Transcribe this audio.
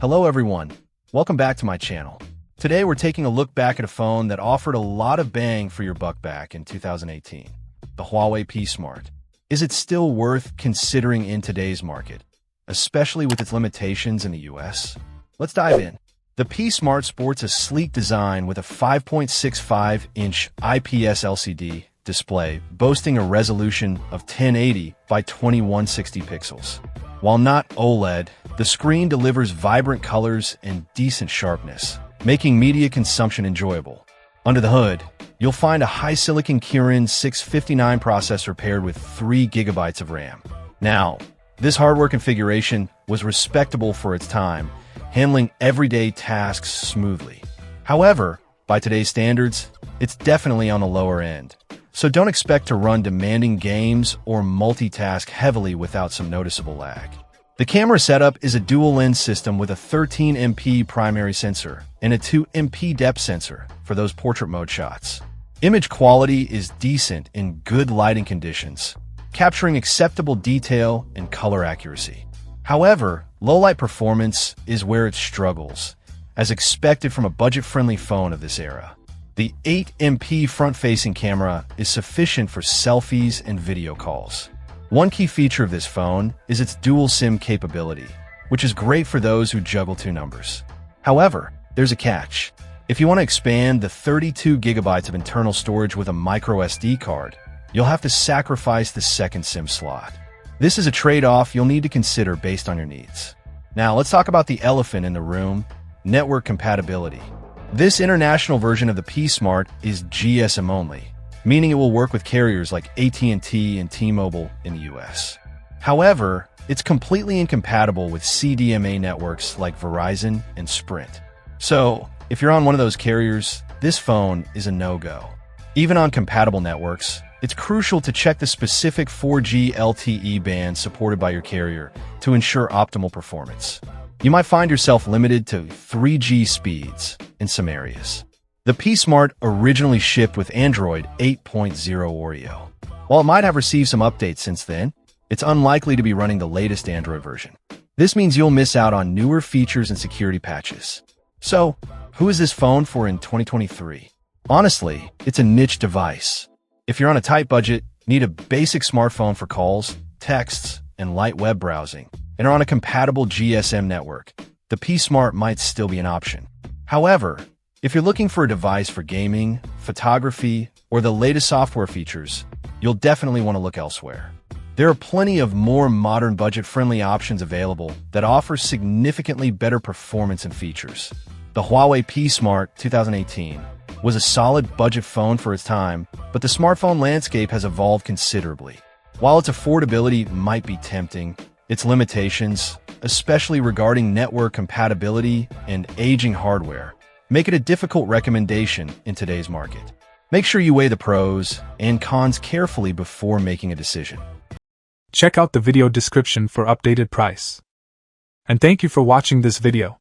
Hello everyone, welcome back to my channel. Today we're taking a look back at a phone that offered a lot of bang for your buck back in 2018, the Huawei P Smart. Is it still worth considering in today's market, especially with its limitations in the US? Let's dive in. The P Smart sports a sleek design with a 5.65-inch IPS LCD display boasting a resolution of 1080 by 2160 pixels. While not OLED, the screen delivers vibrant colors and decent sharpness, making media consumption enjoyable. Under the hood, you'll find a high-silicon Kirin 659 processor paired with 3 GB of RAM. Now, this hardware configuration was respectable for its time, handling everyday tasks smoothly. However, by today's standards, it's definitely on the lower end. So don't expect to run demanding games or multitask heavily without some noticeable lag. The camera setup is a dual-lens system with a 13MP primary sensor and a 2MP depth sensor for those portrait mode shots. Image quality is decent in good lighting conditions, capturing acceptable detail and color accuracy. However, low-light performance is where it struggles, as expected from a budget-friendly phone of this era. The 8MP front-facing camera is sufficient for selfies and video calls. One key feature of this phone is its dual SIM capability, which is great for those who juggle two numbers. However, there's a catch. If you want to expand the 32 GB of internal storage with a micro SD card, you'll have to sacrifice the second SIM slot. This is a trade-off you'll need to consider based on your needs. Now, let's talk about the elephant in the room, network compatibility. This international version of the P Smart is GSM only, meaning it will work with carriers like AT&T and T-Mobile in the US. However, it's completely incompatible with CDMA networks like Verizon and Sprint. So, if you're on one of those carriers, this phone is a no-go. Even on compatible networks, it's crucial to check the specific 4G LTE band supported by your carrier to ensure optimal performance. You might find yourself limited to 3G speeds in some areas. The P Smart originally shipped with Android 8.0 Oreo. While it might have received some updates since then, it's unlikely to be running the latest Android version. This means you'll miss out on newer features and security patches. So, who is this phone for in 2023? Honestly, it's a niche device. If you're on a tight budget, need a basic smartphone for calls, texts, and light web browsing, and are on a compatible GSM network, the P Smart might still be an option. However, if you're looking for a device for gaming, photography, or the latest software features, you'll definitely want to look elsewhere. There are plenty of more modern budget-friendly options available that offer significantly better performance and features. The Huawei P Smart 2018 was a solid budget phone for its time, but the smartphone landscape has evolved considerably. While its affordability might be tempting, its limitations, especially regarding network compatibility and aging hardware, make it a difficult recommendation in today's market. Make sure you weigh the pros and cons carefully before making a decision. Check out the video description for updated price. And thank you for watching this video.